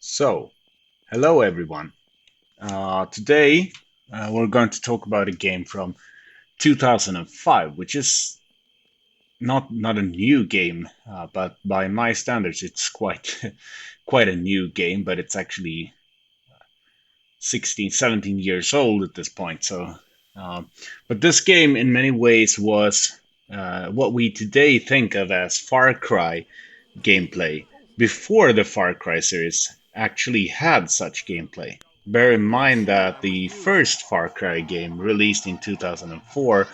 So, hello everyone. Today we're going to talk about a game from 2005, which is not a new game, but by my standards, it's quite quite a new game. But it's actually 16, 17 years old at this point. Uh, but this game, in many ways, was what we today think of as Far Cry gameplay before the Far Cry series actually had such gameplay. Bear in mind that the first Far Cry game, released in 2004,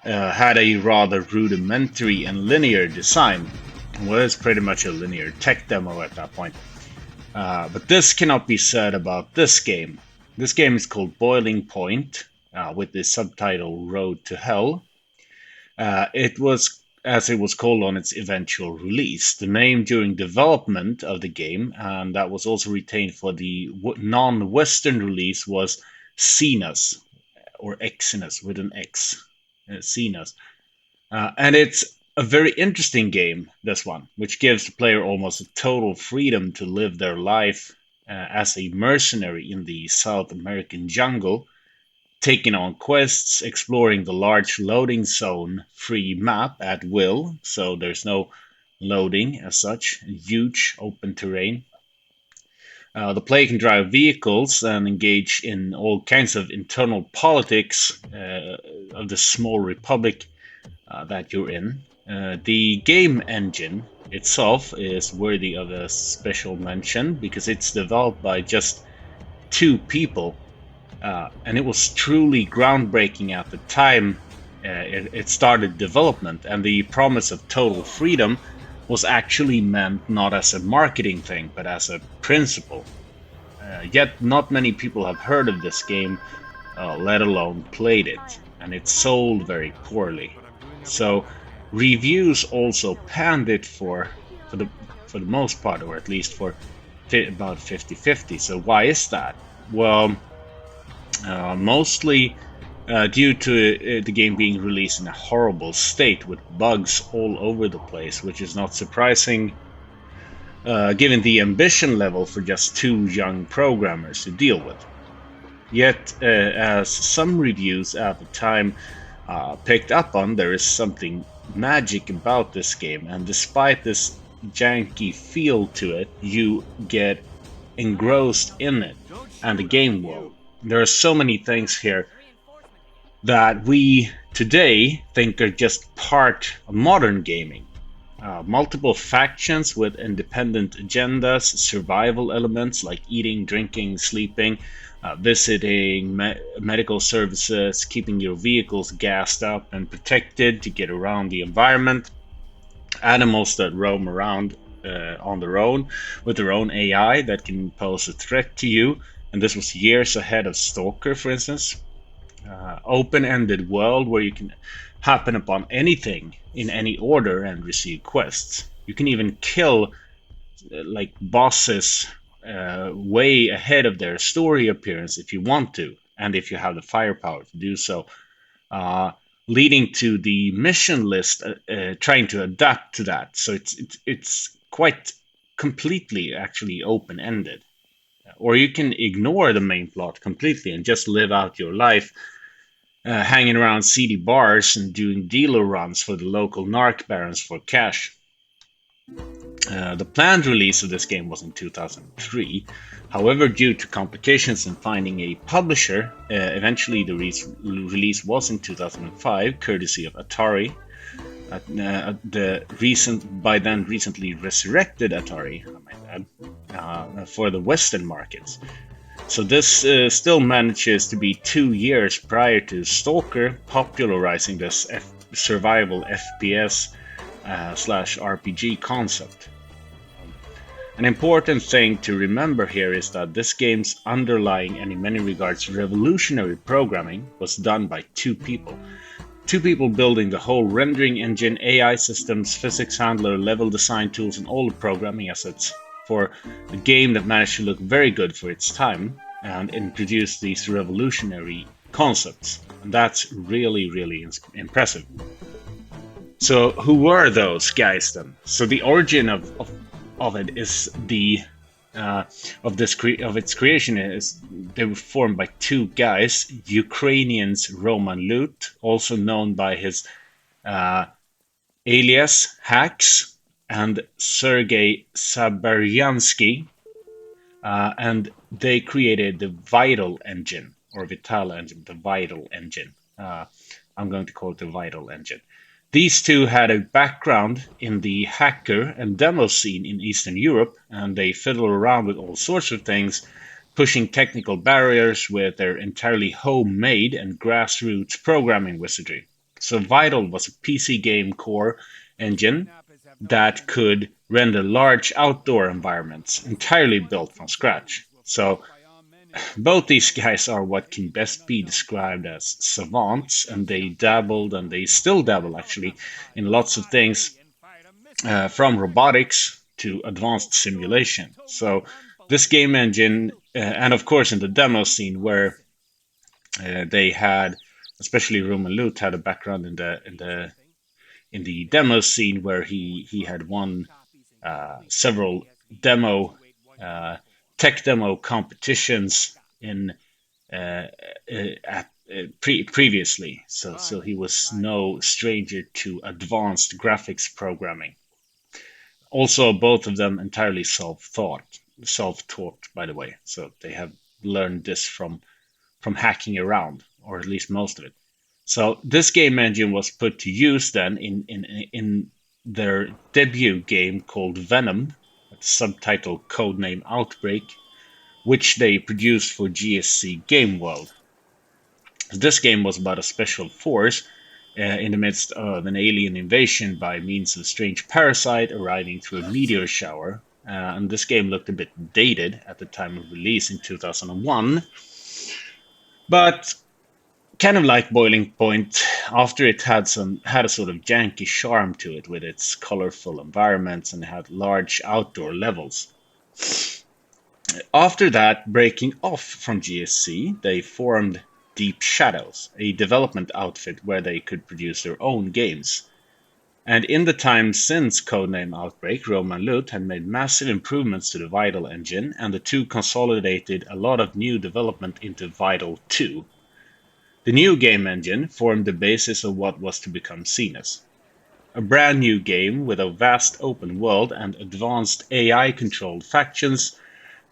had a rather rudimentary and linear design. Was pretty much a linear tech demo at that point. But this cannot be said about this game. This game is called Boiling Point, with the subtitle Road to Hell. It was, as it was called on its eventual release, the name during development of the game, and that was also retained for the non-Western release, was Xenos, or Exynos with an X, Xenos. And it's a very interesting game, this one, which gives the player almost a total freedom to live their life as a mercenary in the South American jungle, taking on quests, exploring the large loading zone free map at will, so there's no loading as such, huge open terrain. The player can drive vehicles and engage in all kinds of internal politics of the small republic that you're in. The game engine itself is worthy of a special mention because it's developed by just two people, and it was truly groundbreaking at the time it started development, and the promise of total freedom was actually meant not as a marketing thing but as a principle. Yet not many people have heard of this game, let alone played it, and it sold very poorly. So reviews also panned it for the most part, or at least for about 50-50. So why is that? Well, mostly due to the game being released in a horrible state with bugs all over the place, which is not surprising given the ambition level for just two young programmers to deal with. Yet, as some reviews at the time picked up on, there is something magic about this game, and despite this janky feel to it, you get engrossed in it and the game world. There are so many things here that we today think are just part of modern gaming. Multiple factions with independent agendas, survival elements like eating, drinking, sleeping, visiting medical services, keeping your vehicles gassed up and protected to get around the environment, animals that roam around on their own with their own AI that can pose a threat to you. And this was years ahead of Stalker, for instance. Open-ended world where you can happen upon anything in any order and receive quests. You can even kill like bosses way ahead of their story appearance if you want to, and if you have the firepower to do so. Leading to the mission list trying to adapt to that. So it's quite completely actually open-ended. Or you can ignore the main plot completely and just live out your life hanging around seedy bars and doing dealer runs for the local narc barons for cash. The planned release of this game was in 2003. However, due to complications in finding a publisher, eventually the release was in 2005, courtesy of Atari. By then recently resurrected Atari, I might add, for the Western markets. So this still manages to be 2 years prior to Stalker popularizing this survival FPS slash RPG concept. An important thing to remember here is that this game's underlying and in many regards revolutionary programming was done by two people. Two people building the whole rendering engine, AI systems, physics handler, level design tools, and all the programming assets for a game that managed to look very good for its time and introduce these revolutionary concepts. And that's really, really impressive. So who were those guys then? So the origin of it is the uh, of its creation is they were formed by two guys, Ukrainians Roman Lut, also known by his uh, alias Hacks, and Sergei Sabaryansky, and they created the Vital engine or Vital engine, the Vital engine. I'm going to call it the Vital engine. These two had a background in the hacker and demo scene in Eastern Europe, and they fiddled around with all sorts of things, pushing technical barriers with their entirely homemade and grassroots programming wizardry. So Vital was a PC game core engine that could render large outdoor environments entirely built from scratch. So both these guys are what can best be described as savants, and they dabbled, and they still dabble actually, in lots of things, from robotics to advanced simulation. So this game engine, and of course in the demo scene where they had, especially Roman Lut had a background in the demo scene where he had won several demo uh, tech demo competitions in previously. So he was no stranger to advanced graphics programming. Also, both of them entirely self-taught, by the way. So they have learned this from hacking around, or at least most of it. So this game engine was put to use then in their debut game called Venom, subtitle codename Outbreak, which they produced for GSC Game World. This game was about a special force in the midst of an alien invasion by means of a strange parasite arriving through a meteor shower. And this game looked a bit dated at the time of release in 2001, but kind of like Boiling Point, after it had a sort of janky charm to it with its colorful environments and had large outdoor levels. After that, breaking off from GSC, they formed Deep Shadows, a development outfit where they could produce their own games. And in the time since Codename Outbreak, Roman Lut had made massive improvements to the Vital engine, and the two consolidated a lot of new development into Vital 2. The new game engine formed the basis of what was to become Cenus, a brand new game with a vast open world and advanced AI-controlled factions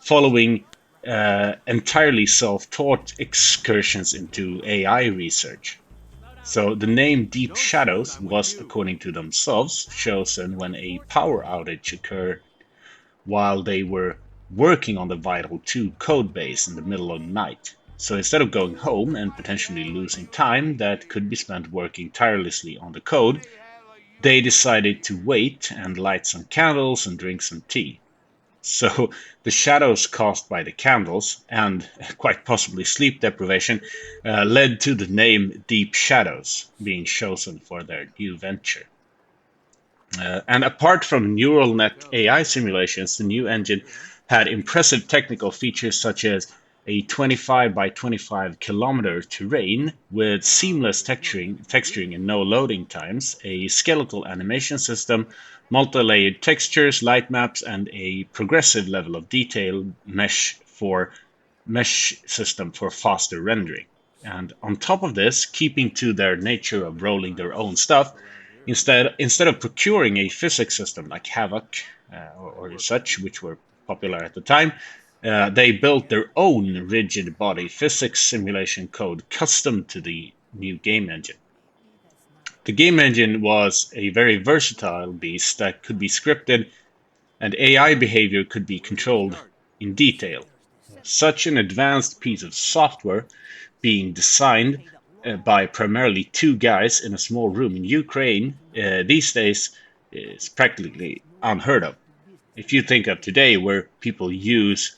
following entirely self-taught excursions into AI research. So the name Deep Shadows was, according to themselves, chosen when a power outage occurred while they were working on the Vital 2 code base in the middle of the night. So instead of going home and potentially losing time that could be spent working tirelessly on the code, they decided to wait and light some candles and drink some tea. So the shadows caused by the candles, and quite possibly sleep deprivation, led to the name Deep Shadows being chosen for their new venture. And apart from neural net AI simulations, the new engine had impressive technical features such as a 25 by 25 kilometer terrain with seamless texturing and no loading times, a skeletal animation system, multi-layered textures, light maps, and a progressive level of detail mesh system for faster rendering. And on top of this, keeping to their nature of rolling their own stuff, instead of procuring a physics system like Havoc or such, which were popular at the time, they built their own rigid body physics simulation code custom to the new game engine. The game engine was a very versatile beast that could be scripted, and AI behavior could be controlled in detail. Such an advanced piece of software being designed by primarily two guys in a small room in Ukraine these days is practically unheard of. If you think of today where people use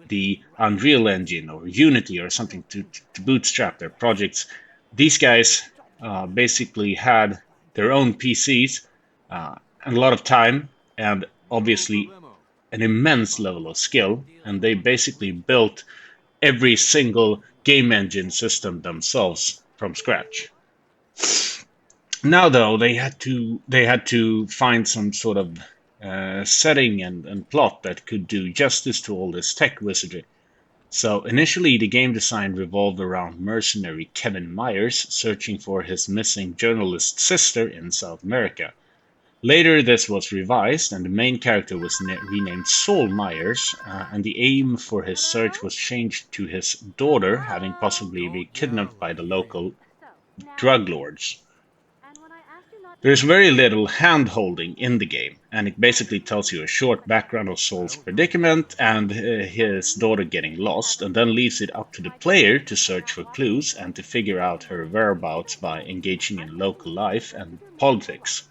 the Unreal Engine or Unity or something to bootstrap their projects, these guys basically had their own PCs and a lot of time and obviously an immense level of skill, and they basically built every single game engine system themselves from scratch. Now, though, they had to find some sort of setting and plot that could do justice to all this tech wizardry. So initially, the game design revolved around mercenary Kevin Myers searching for his missing journalist sister in South America. Later, this was revised, and the main character was renamed Saul Myers, and the aim for his search was changed to his daughter having possibly been kidnapped by the local drug lords. There's very little hand-holding in the game, and it basically tells you a short background of Saul's predicament and his daughter getting lost, and then leaves it up to the player to search for clues and to figure out her whereabouts by engaging in local life and politics.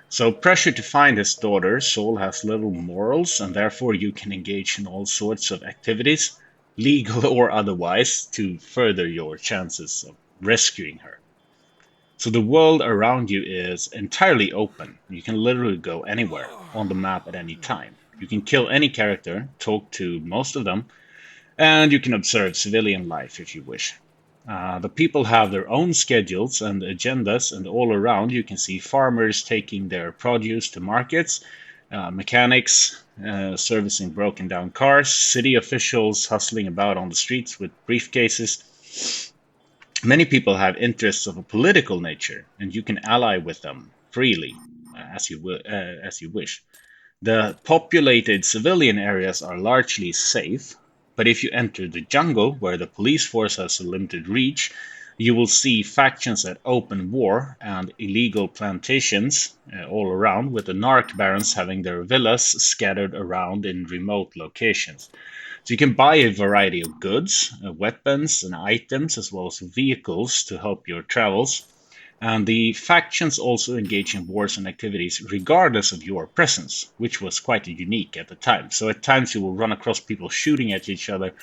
So pressure to find his daughter, Saul has little morals, and therefore you can engage in all sorts of activities, legal or otherwise, to further your chances of rescuing her. So the world around you is entirely open. You can literally go anywhere on the map at any time. You can kill any character, talk to most of them, and you can observe civilian life if you wish. The people have their own schedules and agendas, and all around you can see farmers taking their produce to markets, mechanics servicing broken down cars, city officials hustling about on the streets with briefcases. Many people have interests of a political nature, and you can ally with them freely as you wish. The populated civilian areas are largely safe, but if you enter the jungle, where the police force has a limited reach, you will see factions at open war and illegal plantations all around, with the narc barons having their villas scattered around in remote locations. So you can buy a variety of goods, weapons, and items, as well as vehicles to help your travels. And the factions also engage in wars and activities regardless of your presence, which was quite unique at the time. So at times you will run across people shooting at each other,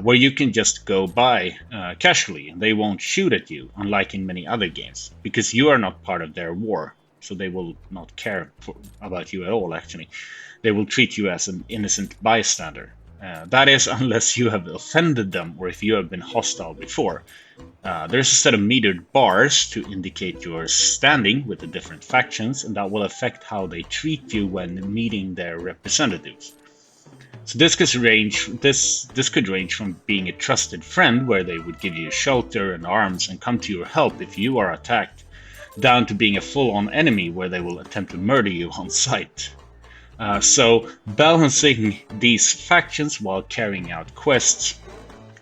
where you can just go by casually and they won't shoot at you, unlike in many other games, because you are not part of their war. So they will not care about you at all, actually. They will treat you as an innocent bystander. That is, unless you have offended them or if you have been hostile before. There's a set of metered bars to indicate your standing with the different factions, and that will affect how they treat you when meeting their representatives. So this could range from being a trusted friend, where they would give you shelter and arms and come to your help if you are attacked, down to being a full-on enemy, where they will attempt to murder you on sight. So balancing these factions while carrying out quests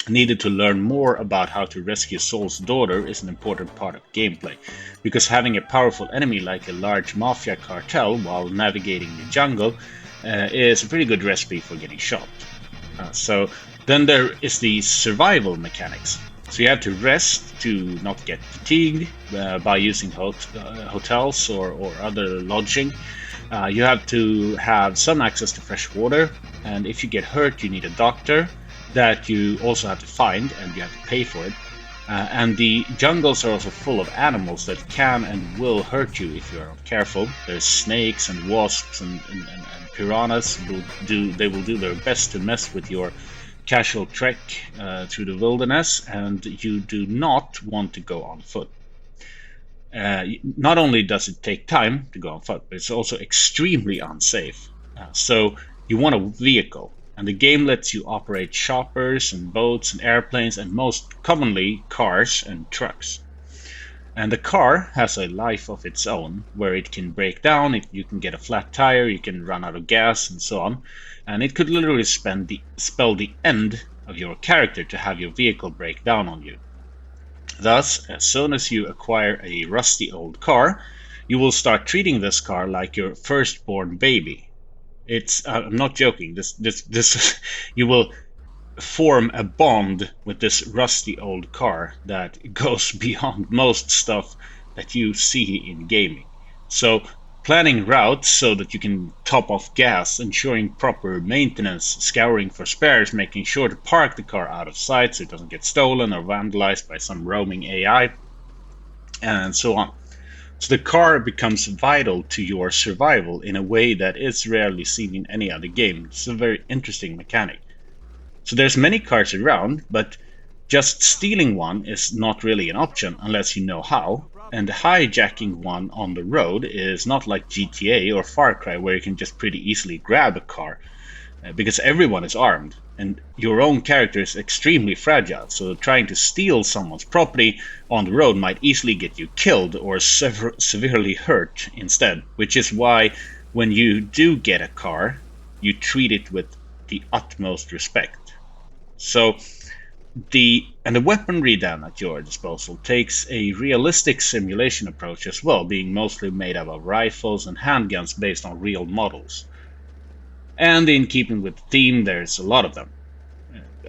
needed to learn more about how to rescue Saul's daughter is an important part of gameplay, because having a powerful enemy like a large mafia cartel while navigating the jungle is a pretty good recipe for getting shot. So then there is the survival mechanics. So you have to rest to not get fatigued by using hotels or other lodging. You have to have some access to fresh water, and if you get hurt you need a doctor that you also have to find, and you have to pay for it. And the jungles are also full of animals that can and will hurt you if you are not careful. There's snakes and wasps and piranhas. They will do their best to mess with your casual trek through the wilderness, and you do not want to go on foot. Not only does it take time to go on foot, but it's also extremely unsafe. So you want a vehicle, and the game lets you operate choppers and boats and airplanes, and most commonly cars and trucks. And the car has a life of its own, where it can break down, you can get a flat tire, you can run out of gas, and so on. And it could literally spell the end of your character to have your vehicle break down on you. Thus, as soon as you acquire a rusty old car, you will start treating this car like your firstborn baby. I'm not joking. This you will form a bond with this rusty old car that goes beyond most stuff that you see in gaming. So planning routes so that you can top off gas, ensuring proper maintenance, scouring for spares, making sure to park the car out of sight so it doesn't get stolen or vandalized by some roaming AI, and so on. So the car becomes vital to your survival in a way that is rarely seen in any other game. It's a very interesting mechanic. So there's many cars around, but Just stealing one is not really an option unless you know how, and hijacking one on the road is not like GTA or Far Cry where you can just pretty easily grab a car, because everyone is armed and your own character is extremely fragile, so trying to steal someone's property on the road might easily get you killed or severely hurt instead, which is why when you do get a car, you treat it with the utmost respect. So the weaponry then at your disposal takes a realistic simulation approach as well, being mostly made up of rifles and handguns based on real models. And in keeping with the theme, there's a lot of them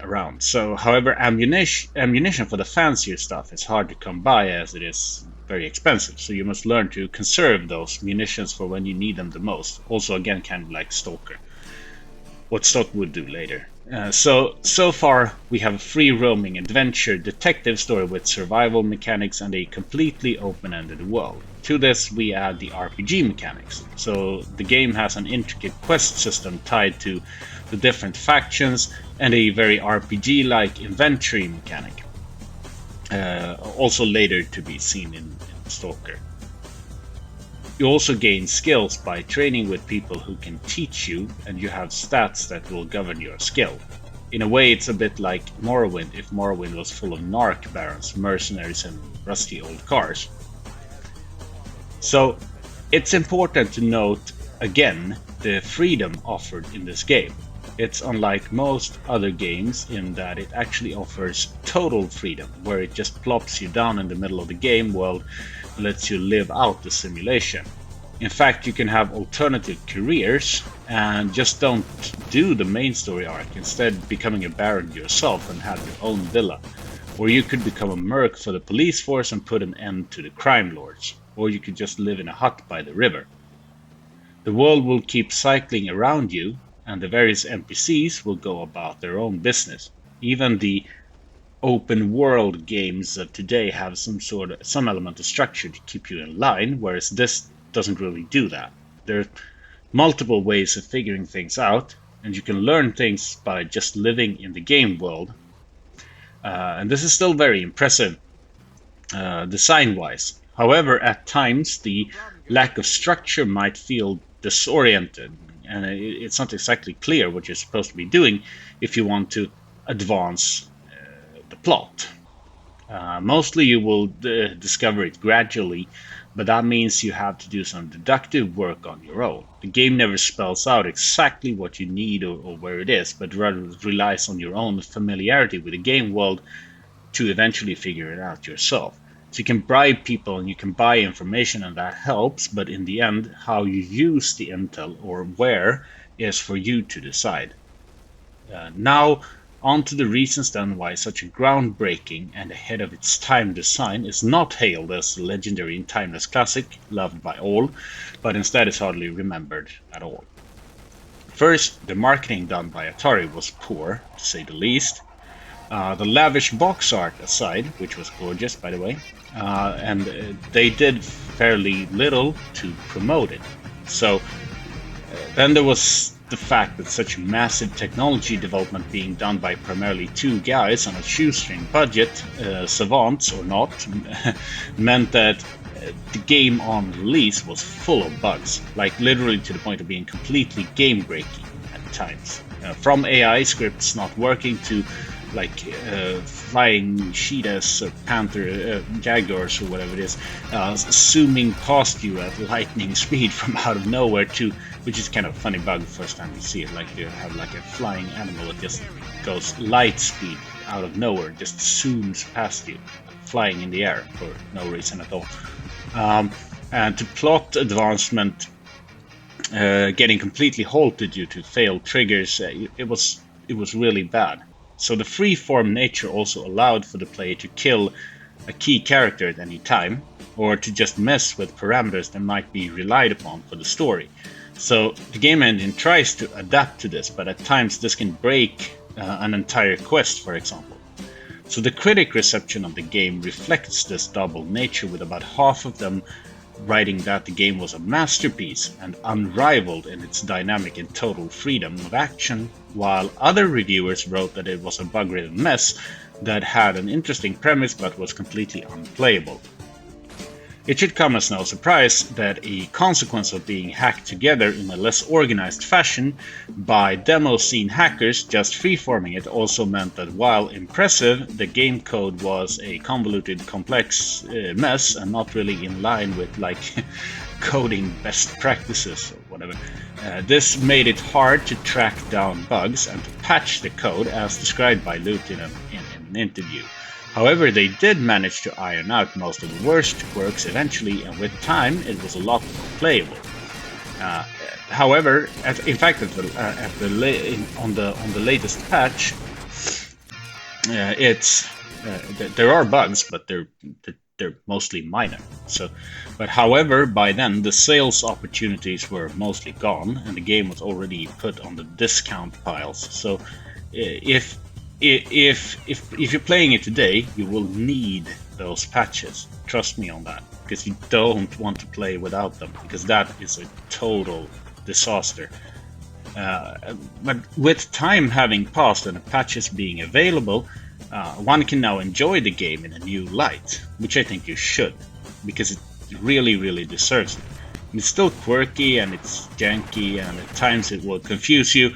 around. So, however, ammunition for the fancier stuff is hard to come by as it is very expensive. So you must learn to conserve those munitions for when you need them the most. Also, again, kind of like Stalker. What Stalker would do later. So far, we have a free-roaming adventure detective story with survival mechanics and a completely open-ended world. To this, we add the RPG mechanics. So the game has an intricate quest system tied to the different factions and a very RPG-like inventory mechanic. Also later to be seen in Stalker. You also gain skills by training with people who can teach you, and you have stats that will govern your skill. In a way, it's a bit like Morrowind if Morrowind was full of narc barons, mercenaries, and rusty old cars. So, it's important to note, again, the freedom offered in this game. It's unlike most other games in that it actually offers total freedom, where it just plops you down in the middle of the game world, lets you live out the simulation. In fact, you can have alternative careers and just don't do the main story arc, instead becoming a baron yourself and have your own villa. Or you could become a merc for the police force and put an end to the crime lords. Or you could just live in a hut by the river. The world will keep cycling around you, and the various NPCs will go about their own business. Even the open world games of today have some element of structure to keep you in line, whereas this doesn't really do that. There are multiple ways of figuring things out, and you can learn things by just living in the game world. And this is still very impressive design-wise. However, at times the lack of structure might feel disoriented, and it's not exactly clear what you're supposed to be doing if you want to advance the plot. Mostly you will discover it gradually, but that means you have to do some deductive work on your own. The game never spells out exactly what you need or where it is, but rather relies on your own familiarity with the game world to eventually figure it out yourself. So you can bribe people and you can buy information, and that helps, but in the end, how you use the intel or where is for you to decide. Now, on to the reasons then why such a groundbreaking and ahead of its time design is not hailed as a legendary and timeless classic, loved by all, but instead is hardly remembered at all. First, the marketing done by Atari was poor, to say the least. The lavish box art aside, which was gorgeous by the way, and they did fairly little to promote it. So then there was the fact that such massive technology development being done by primarily two guys on a shoestring budget, savants or not, meant that the game on release was full of bugs, like literally to the point of being completely game breaking at times. From AI scripts not working to like flying cheetahs or panther, jaguars or whatever it is, zooming past you at lightning speed from out of nowhere to, which is kind of a funny bug the first time you see it, like you have like a flying animal that just goes light speed out of nowhere, just zooms past you, flying in the air for no reason at all. And to plot advancement getting completely halted due to failed triggers, it was really bad. So the free-form nature also allowed for the player to kill a key character at any time, or to just mess with parameters that might be relied upon for the story. So the game engine tries to adapt to this, but at times this can break an entire quest, for example. So the critic reception of the game reflects this double nature, with about half of them writing that the game was a masterpiece and unrivaled in its dynamic and total freedom of action, while other reviewers wrote that it was a bug-ridden mess that had an interesting premise but was completely unplayable. It should come as no surprise that a consequence of being hacked together in a less organized fashion by demo scene hackers just freeforming it also meant that while impressive, the game code was a convoluted, complex mess and not really in line with like coding best practices or whatever. This made it hard to track down bugs and to patch the code as described by Lute in an interview. However, they did manage to iron out most of the worst quirks eventually, and with time, it was a lot more playable. However, in fact, on the latest patch, there are bugs, but they're mostly minor. But however, by then the sales opportunities were mostly gone, and the game was already put on the discount piles. So, if you're playing it today, you will need those patches. Trust me on that, because you don't want to play without them, because that is a total disaster. But with time having passed and the patches being available, one can now enjoy the game in a new light, which I think you should, because it really, really deserves it. And it's still quirky and it's janky, and at times it will confuse you,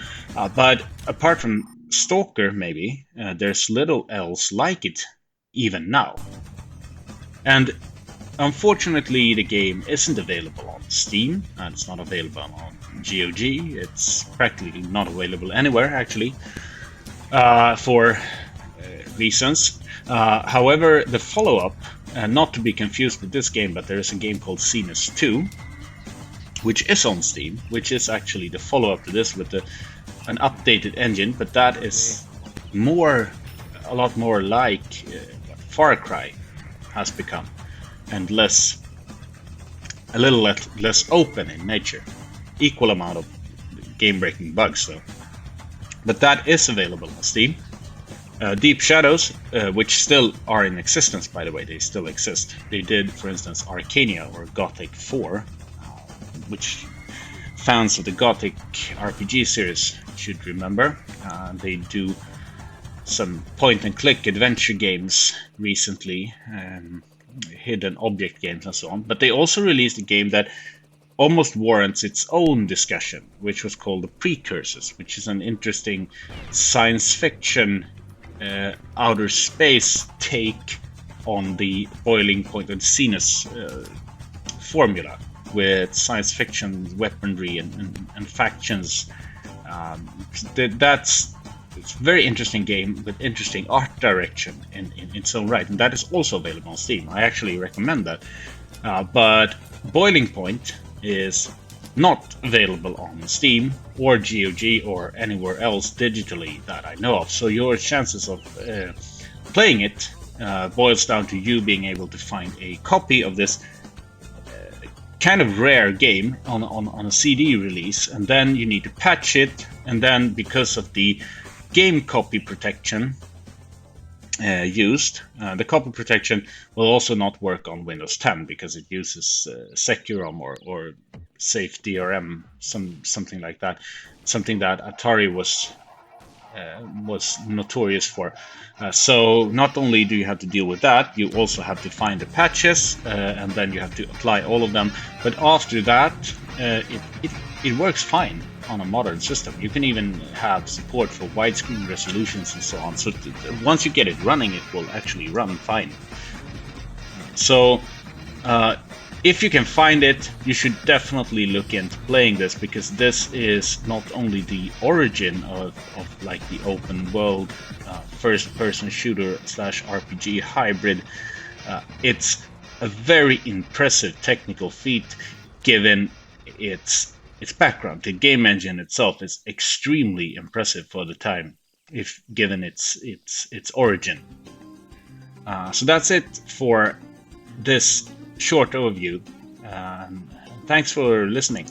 but apart from Stalker, maybe, there's little else like it even now. And unfortunately, the game isn't available on Steam, and it's not available on GOG. It's practically not available anywhere, actually, for reasons. However, the follow-up, not to be confused with this game, but there is a game called Zenus 2, which is on Steam, which is actually the follow-up to this with an updated engine, but that is a lot more like Far Cry has become, and a little less open in nature. Equal amount of game-breaking bugs though. But that is available on Steam. Deep Shadows, which still are in existence, by the way, they still exist. They did, for instance, Arcania or Gothic 4, which fans of the Gothic RPG series should remember. They do some point-and-click adventure games recently, hidden object games and so on. But they also released a game that almost warrants its own discussion, which was called The Precursors, which is an interesting science fiction outer space take on the boiling point and Zenus formula, with science fiction weaponry and factions. It's a very interesting game with interesting art direction in its own right, and that is also available on Steam. I actually recommend that. But Boiling Point is not available on Steam or GOG or anywhere else digitally that I know of. So your chances of playing it boils down to you being able to find a copy of this kind of rare game on a CD release, and then you need to patch it, and then because of the game copy protection used, the copy protection will also not work on Windows 10 because it uses Securom or Safe DRM, something like that, something that Atari was notorious for. So not only do you have to deal with that, you also have to find the patches, and then you have to apply all of them. But after that, it works fine on a modern system. You can even have support for widescreen resolutions and so on. So once you get it running, it will actually run fine. So if you can find it, you should definitely look into playing this, because this is not only the origin of like the open world first-person shooter / RPG hybrid. It's a very impressive technical feat given its background. The game engine itself is extremely impressive for the time, if given its origin. So that's it for this short overview. Thanks for listening.